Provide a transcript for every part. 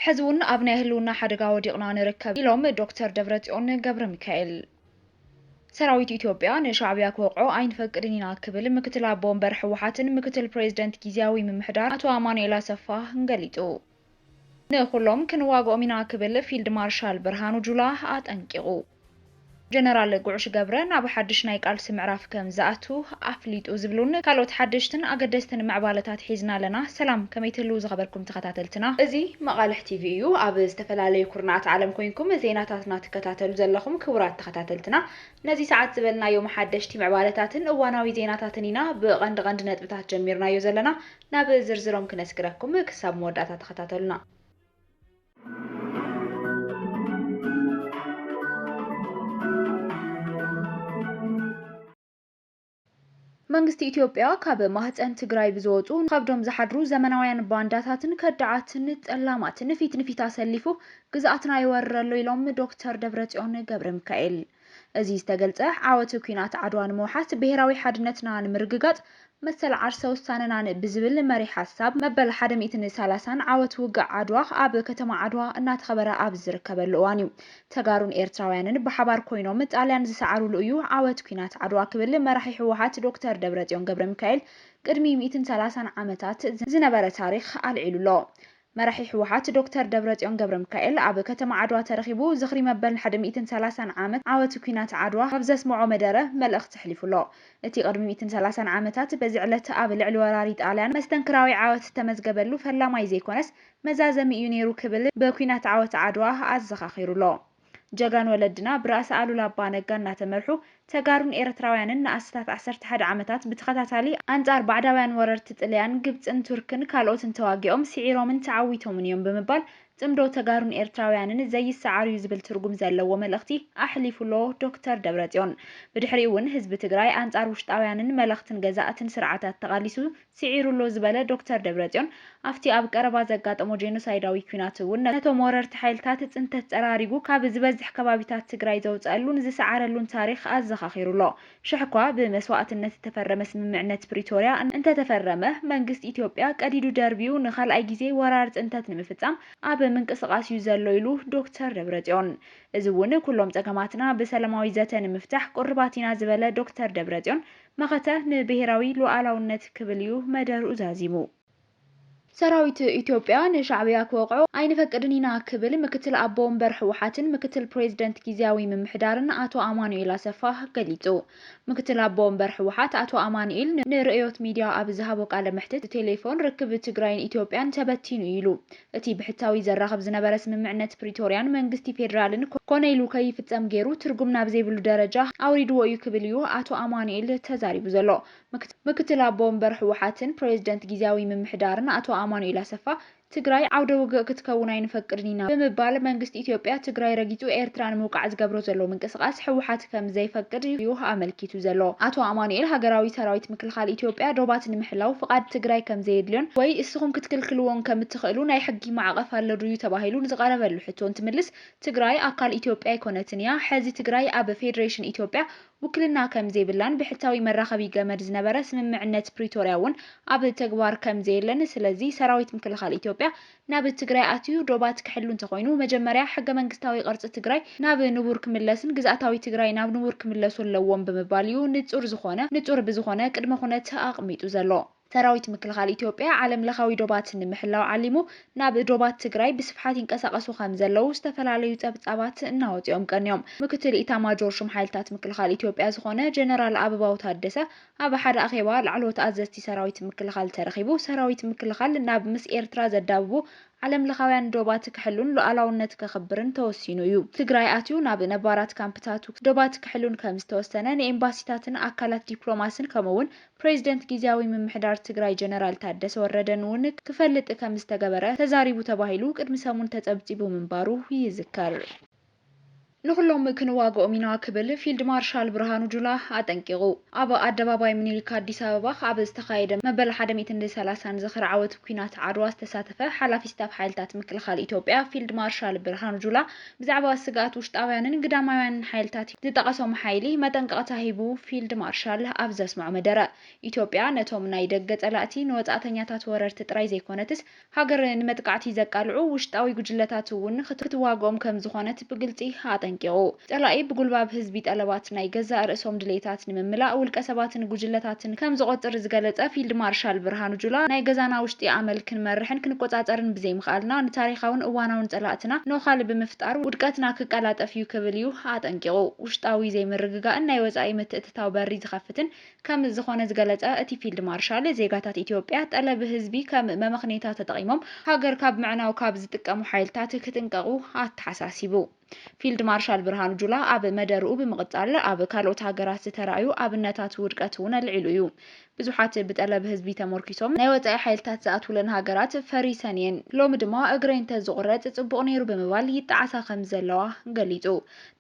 حزون أبناء هلونا حدقا وديقنا نركب إلوم دكتور دبرتيون ገብረ ሚካኤል ሰራዊት ኢትዮጵያ ንሻዕቢያ ክወቅዖ ኣይንፈቅድን ኢና ክብል ምክትል ኣቦ ወንበር ሕወሓትን ምክትል ፕሬዝደንት ጊዜያዊ ምምሕዳር አቶ አማኑኤል አሰፋ ገሊጹ ንኹሎም ክንዋግኦም ኢና ክብል ፊልድ ማርሻል ብርሃኑ ጁላ አጠንቂቁ ጀነራል ጉዕሽ ገብረ ናብ ሓድሽ ናይ ቃልሲ ምዕራፍ ከም ዝኣቱ ኣፍሊጡ ዝብሉን ካልኦት ሓድሽትን ኣገደስትን ምዕባለታት ሒዝና ኣለና ሰላም ከመይ ትህልው ዝኸበርኩም ተኸታተልትና እዚ መቃልሕ ቲቪ እዩ ኣብ ዝተፈላለዩ ኩርናት ዓለም ኮይንኩም ዜናታትና ትከታተሉ ዘለኹም ክቡራት ተኸታተልትና ነዚ ሰዓት ዝበልናዮም ሓድሽቲ ምዕባለታትን እዋናዊ ዜናታትን ኢና ብቐንዲ ነጥብታት ጀሚርናዮ ዘለና ናብ ዝርዝሮም ክነስግረኩም ክሳብ መወዳእታ ተኸታተሉና መንግስቲ ኢትዮጵያ ካብ ማህፀን ትግራይ ብዝወፁ ካብዶም ዝሓድሩ ዘመናውያን ባንዳታትን ከዳዓትን ጠላማትን ፊት ንፊት አሰሊፉ ግዛኣትና ይወረረሉ ኢሎም ዶክተር ደብረጽዮን ገብረ ሚካኤል እዚ ዝተገልጸ ዓወት ኩናት ዓድዋ ንምውሓት ብሄራዊ ሓድነትና ንምርግጋጽ መሰል ዓርሰ ውሳነናን ብዝብል መሪ ሓሳብ መበል 130 ዓወት ውግእ ዓድዋ ኣብ ከተማ ዓድዋ እናተኸበረ ኣብ ዝርከበሉ እዋን እዩ ተጋሩን ኤርትራውያንን ብሓባር ኮይኖም ጣልያን ዝሰዓሩሉ እዩ ዓወት ኩናት ዓድዋ ክብል መራሒ ሕወሓት ዶክተር ደብረጽዮን ገብረ ሚካኤል ቅድሚ 130 ዓመታት ዝነበረ ታሪኽ ኣልዒሉሎ መራሒ ሕወሓት ዶክተር ደብረጽዮን ገብረ ሚካኤል ኣብ ከተማ ዓድዋ ተረኺቡ ዝኽሪ መበል 130 ዓመት ዓወት ኩናት ዓድዋ ኣብ ዘስምዖ መደረ መልእኽቲ ሕሊፉሎ እቲ ቅድሚ 130 ዓመታት በዚ ዕለት ኣብ ልዕሊ ወራሪ ጣልያን መስተንክራዊ ዓወት ተመዝገበሉ ፈላማይ ዘይኮነስ መዛዘሚ እዩ ነይሩ ክብል በኩናት ዓወት ዓድዋ ኣዘኻኺሩሎ ጀጋን ወለድና ብራእሲ ኣሉላ ኣባ ነጋ እናተመርሑ ተጋሩን ኤርትራውያንን ንኣስታት 11 ዓመታት ብተኸታታሊ አንጻር ባዕዳውያን ወረርቲ ጥልያን ግብፅን ቱርክን ካልኦትን ተዋጊኦም ስዒሮምን ተዓዊቶምን እዮም ብምባል ጽምዶ ተጋሩን ኤርትራውያንን ዘይሰዓሩ ዝብል ትርጉም ዘለዎ መልእኽቲ ኣሕሊፉሎ ዶክተር ደብረጽዮን ብድሕሪኡ እውን ህዝቢ ትግራይ አንጻር ውሽጣውያንን መልእኽትን ገዛእትን ስርዓታት ተቃሊሱ ስዒሩሎ ዝበለ ዶክተር ደብረጽዮን ኣብቲ ኣብ ቀረባ ዘጋጠሞ ጄኖሳይዳዊ ኩናት እውን ነቶም ወረርቲ ሓይልታት ጽንተት ጸራሪጉ ካብ ዝበዝሕ ከባቢታት ትግራይ ዘውፅአሉን ዝሰዓረሉን ታሪኽ ኣዘኻኺሩሎ ሽሕኳ ብመስዋዕትነት ተፈረመ ስምምዕነት ፕሪቶሪያ እንተተፈረመ መንግስት ኢትዮጵያ ቀዲዱ ደርቢው ንኻልኣይ ግዜ ወራር ጽንተት ንምፍጻም ኣብ ምንቅስቃስ እዩ ዘሎ ኢሉ ዶክተር ደብረጽዮን እዚ እውን ኩሎም ጸገማትና ብሰላማዊ ዘተ ንምፍታሕ ቁርባት ኢና ዝበለ ዶክተር ደብረጽዮን መኸተ ንብሄራዊ ሉዓላውነት ክብል እዩ መደርኡ ዛዚሙ ሰራዊት ኢትዮጵያ ንሻዕቢያ ክወቅዖ ኣይንፈቅድን ኢና ክብል ምክትል ኣቦ ወንበር ሕወሓትን ምክትል ፕሬዝደንት ጊዜያዊ ምምሕዳርን አቶ አማኑኤል አሰፋ ገሊጹ ምክትል ኣቦ ወንበር ሕወሓት አቶ አማኑኤል ንርእዮት ሚድያ ኣብ ዝሃቦ ቃለ መሕትት ቴሌፎን ርክብ ትግራይን ኢትዮጵያን ተበቲኑ ኢሉ እቲ ብሕታዊ ዘራኸብ ዝነበረ ስምምዕነት ፕሪቶሪያን መንግስቲ ፌደራልን ኮነ ኢሉ ከይፍጸም ገይሩ ትርጉም ናብ ዘይብሉ ደረጃ ኣውሪድዎ እዩ ክብል እዩ አቶ አማኑኤል ተዛሪቡ ዘሎ ምክትል ኣቦ ወንበር ሕወሓትን ፕሬዝደንት ጊዜያዊ ምምሕዳርን አቶ አማኑኤል አሰፋ ትግራይ ዓውደ ውግእ ክትከውን ኣይንፈቅድን ኢና ብምባል መንግስቲ ኢትዮጵያ ትግራይ ረጊጹ ኤርትራን ምውቃዕ ዝገብሮ ዘሎ ምንቅስቃስ ሕወሓት ከም ዘይፈቅድ እዩ ኣመልኪቱ ዘሎ አቶ አማኑኤል ሃገራዊ ሰራዊት ምክልኻል ኢትዮጵያ ዶባት ንምሕላው ፍቃድ ትግራይ ከም ዘይድልዮን ወይ እስኹም ክትክልክልዎን ከም እትኽእሉ ናይ ሕጊ ማዕቀፍ ኣሎ ድዩ ተባሂሉ ዝቀረበሉ ሕቶ እንትምልስ ትግራይ ኣካል ኢትዮጵያ ኣይኮነትን እያ ሕዚ ትግራይ ኣብ ፌደሬሽን ኢትዮጵያ ውክልና ከም ዘይብላን ብሕታዊ መራኸቢ ገመድ ዝነበረ ስምምዕነት ፕሪቶሪያ እውን ኣብ ተግባር ከም ዘይለን ስለዚ ሰራዊት ምክልኻል ኢትዮጵያ ናብ ትግራይ ኣትዩ ዶባት ክሕሉ እንተኮይኑ መጀመርያ ሕገ መንግስታዊ ቅርጽ ትግራይ ናብ ንቡር ክምለስን ግዛኣታዊ ትግራይ ናብ ንቡር ክምለሱ ኣለዎም ብምባል እዩ ንጹር ብዝኾነ ቅድመ ኩነት ኣቕሚጡ ዘሎ ሰራዊት ምክልኻል ኢትዮጵያ ዓለም ለኻዊ ዶባት ንምሕላው ዓሊሙ ናብ ዶባት ትግራይ ብስፍሓት ይንቀሳቀሱ ከም ዘለው ዝተፈላለዩ ጸብጻባት እናወጽኦም ቀንዮም ምክትል ኢታማጆር ሹም ሓይልታት ምክልኻል ኢትዮጵያ ዝኾነ ጀነራል አበባው ታደሰ ኣብ ሓደ ኣኼባ ላዕለዎት ኣዘዝቲ ሰራዊት ምክልኻል ተረኺቡ ሰራዊት ምክልኻል ናብ ምስ ኤርትራ ዘዳብቡ ዓለም ለኻውያን ዶባት ክሕሉን ሉዓላውነት ከኽብርን ተወሲኑ እዩ ትግራይ ኣትዩ ናብ ነባራት ካምፕታቱ ዶባት ክሕሉን ከም ዝተወሰነ ንኤምባሲታትን ኣካላት ዲፕሎማስን ከምኡውን ፕሬዝደንት ጊዜያዊ ምምሕዳር ትግራይ ጀነራል ታደሰ ወረደን እውን ክፈልጥ ከም ዝተገበረ ተዛሪቡ ተባሂሉ ቅድሚ ሰሙን ተጸብጺቡ ምንባሩ ይዝከር ንኩሎም ክንዋግኦም ኢና ክብል ፊልድ ማርሻል ብርሃኑ ጁላ አጠንቂቁ። ኣብ ኣደባባይ ምኒልክ ኣዲስ ኣበባ ኣብ ዝተኻየደ መበል 130 ዝኽሪ ዓወት ኩናት ዓድዋ ዝተሳተፈ ሓላፊ ስታፍ ሓይልታት ምክልኻል ኢትዮጵያ ፊልድ ማርሻል ብርሃኑ ጁላ ብዛዕባ ስጋኣት ውሽጣውያንን ግዳማውያንን ሓይልታት ዝጠቐሶም ሓይሊ መጠንቀቕታ ሂቡ ፊልድ ማርሻል ኣብ ዘስምዖ መደረ ኢትዮጵያ ነቶም ናይ ደገ ጸላእቲ ንወጻእተኛታት ወረርቲ ጥራይ ዘይኮነትስ ሃገር ንመጥቃዕቲ ዘቃልዑ ውሽጣዊ ጉጅለታት እውን ክትዋግኦም ከም ዝኾነት ብግልጺ ኣጠንቂቁ። ጸላኢ ብጉልባብ ህዝቢ ጠለባት ናይ ገዛ ርእሶም ድሌታት ንምምላእ ውልቀ ሰባትን ጉጅለታትን ከም ዝቆጽር ዝገለጸ ፊልድ ማርሻል ብርሃኑ ጁላ ናይ ገዛና ውሽጢ ኣመል ክንመርሕን ክንቆጻጸርን ብዘይምኽኣልና ንታሪኻውን እዋናውን ጸላእትና ነኻል ብምፍጣር ውድቀትና ክቀላጠፍ እዩ ክብል እዩ ኣጠንቂቁ። ውሽጣዊ ዘይምርግጋእን ናይ ወጻኢ ምትእትታው በሪ ዝኸፍትን ከም ዝኾነ ዝገለጸ እቲ ፊልድ ማርሻል ዜጋታት ኢትዮጵያ ጠለብ ህዝቢ ከም መመኽኔታ ተጠቒሞም ሃገር ካብ ምዕናው ካብ ዝጥቀሙ ሓይልታት ክትንቀቁ ኣተሓሳሲቡ። ፊልድ ማርሻል ብርሃኑ ጁላ ኣብ መደርኡ ብምቕጻል ኣብ ካልኦት ሃገራት ዝተራእዩ ኣብነታት ውድቀት እውን ኣልዒሉ እዩ። ብዙሓት ብጠለብ ህዝቢ ተመርኪሶም ናይ ወጻኢ ሓይልታት ዝኣትውለን ሃገራት ፈሪሰን እየን ሎሚ ድማ እግረይ እንተዝቑረጽ ጽቡቕ ነይሩ ብምባል ይጠዓሳ ከም ዘለዋ ገሊጹ።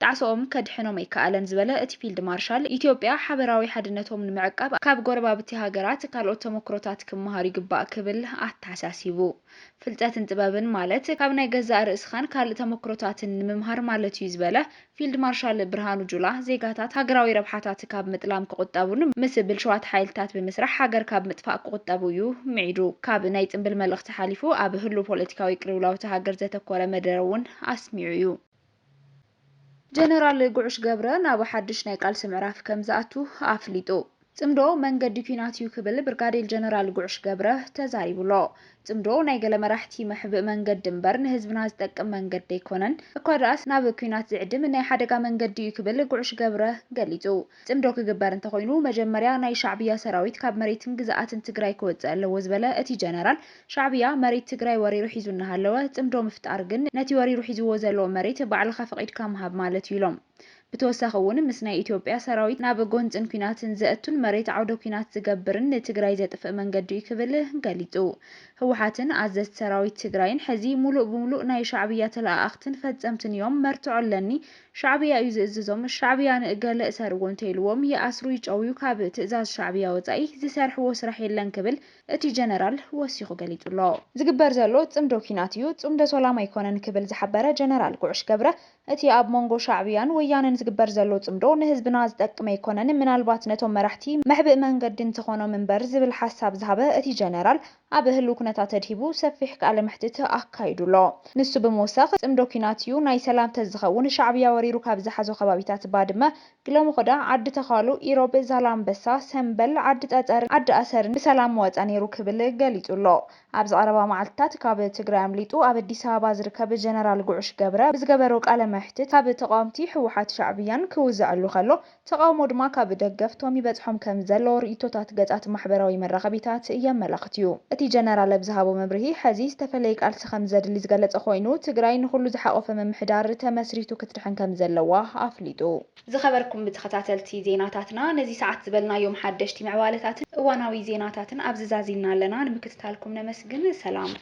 ጣዕሶኦም ከድሕኖም ኣይከኣለን ዝበለ እቲ ፊልድ ማርሻል ኢትዮጵያ ሓበራዊ ሓድነቶም ንምዕቃብ ካብ ጎረባብቲ ሃገራት ካልኦት ተመክሮታት ክመሃሩ ይግባእ ክብል ኣተሓሳሲቡ። ፍልጠትን ጥበብን ማለት ካብ ናይ ገዛእ ርእስኻን ካልእ ተመክሮታትን ንምምሃር ማለት እዩ ዝበለ ፊልድ ማርሻል ብርሃኑ ጁላ ዜጋታት ሃገራዊ ረብሓታት ካብ ምጥላም ክቁጠቡን ምስ ብልሽዋት ሓይልታት ብምስራሕ ሃገር ካብ ምጥፋእ ክቁጠቡ እዩ ሚዒዱ። ካብ ናይ ጽምብል መልእኽቲ ሓሊፉ ኣብ ህሉ ፖለቲካዊ ቅልውላውቲ ሃገር ዘተኮረ መደረ እውን ኣስሚዑ እዩ። ጀነራል ጉዕሽ ገብረ ናብ ሓድሽ ናይ ቃልሲ ምዕራፍ ከም ዝኣቱ ኣፍሊጡ። ጽምዶ መንገዲ ኩናት እዩ ክብል ብርጋዴር ጀነራል ጉዕሽ ገብረ ተዛሪቡሎ። ጽምዶ ናይ ገለ መራሕቲ መሕብእ መንገዲ እምበር ንህዝብና ዝጠቅም መንገዲ ኣይኮነን እኳ ደኣስ ናብ ኩናት ዝዕድም ናይ ሓደጋ መንገዲ እዩ ክብል ጉዕሽ ገብረ ገሊጹ። ጽምዶ ክግበር እንተኮይኑ መጀመርያ ናይ ሻዕብያ ሰራዊት ካብ መሬትን ግዝኣትን ትግራይ ክወፅእ ኣለዎ ዝበለ እቲ ጀነራል ሻዕብያ መሬት ትግራይ ወሪሩ ሒዙ እናሃለወ ጽምዶ ምፍጣር ግን ነቲ ወሪሩ ሒዝዎ ዘሎ መሬት ባዕልኻ ፈቒድካ ምሃብ ማለት እዩ ኢሎም። ብተወሳኺ እውን ምስ ናይ ኢትዮጵያ ሰራዊት ናብ ጎንፅን ኩናትን ዘእቱን መሬት ዓውደ ኩናት ዝገብርን ንትግራይ ዘጥፍእ መንገዲ እዩ ክብል ገሊጹ። ህወሓትን ኣዘዝቲ ሰራዊት ትግራይን ሕዚ ሙሉእ ብሙሉእ ናይ ሻዕብያ ተላኣኽትን ፈጸምትን እዮም መርትዖ ኣለኒ ሻዕብያ እዩ ዝእዝዞም ሻዕብያ ንእገለ እሰርዎ እንተኢልዎም ይኣስሩ ይጨውዩ ካብ ትእዛዝ ሻዕብያ ወጻኢ ዝሰርሕዎ ስራሕ የለን ክብል እቲ ጀነራል ወሲኹ ገሊጹሎ። ዝግበር ዘሎ ጽምዶ ኩናት እዩ ጽምዶ ሰላም ኣይኮነን ክብል ዝሓበረ ጀነራል ጉዕሽ ገብረ እቲ ኣብ መንጎ ሻዕብያን ወያነን ዝግበር ዘሎ ጽምዶ ንህዝብና ዝጠቅም ኣይኮነን ምናልባት ነቶም መራሕቲ መሕብእ መንገዲ እንተኾኖም እምበር ዝብል ሓሳብ ዝሃበ እቲ ጀነራል ኣብ ህሉ ኩነታት ተድሂቡ ሰፊሕ ቃለ መሕትት ኣካይዱሎ። ንሱ ብምውሳኽ ጽምዶ ኩናት እዩ ናይ ሰላም ተዝኸውን ሻዕብያ ወሪሩ ካብ ዝሓዞ ከባቢታት ባድመ ግለምኾዳ ዓዲ ተኻሉ ኢሮብ ዛላምበሳ ሰንበል ዓዲ ጠጠር ዓዲ ኣሰርን ብሰላም ወፃ ነይሩ ክብል ገሊጹሎ። ኣብ ዝቐረባ መዓልትታት ካብ ትግራይ ኣምሊጡ ኣብ ኣዲስ ኣበባ ዝርከብ ጀነራል ጉዕሽ ገብረ ብዝገበሮ ቃለ መሕትት ካብ ተቃዋምቲ ህወሓት ሻዕብያን ክውዛዕሉ ከሎ ተቃውሞ ድማ ካብ ደገፍቶም ይበጽሖም ከም ዘሎ ርእይቶታት ገጻት ማሕበራዊ መራኸቢታት የመላኽት እዩ። እቲ ጀነራል ብዝሃቦ መብርሂ ሕዚ ዝተፈለየ ቃልሲ ከም ዘድሊ ዝገለጸ ኮይኑ ትግራይ ንኹሉ ዝሓቆፈ ምምሕዳር ተመስሪቱ ክትድሕን ከም ዘለዋ ኣፍሊጡ። ዝኸበርኩም ብተኸታተልቲ ዜናታትና ነዚ ሰዓት ዝበልናዮም ሓደሽቲ ምዕባለታትን እዋናዊ ዜናታትን ኣብዚ ዛዚምና ኣለና ንምክትታልኩም ነመስግን ሰላም።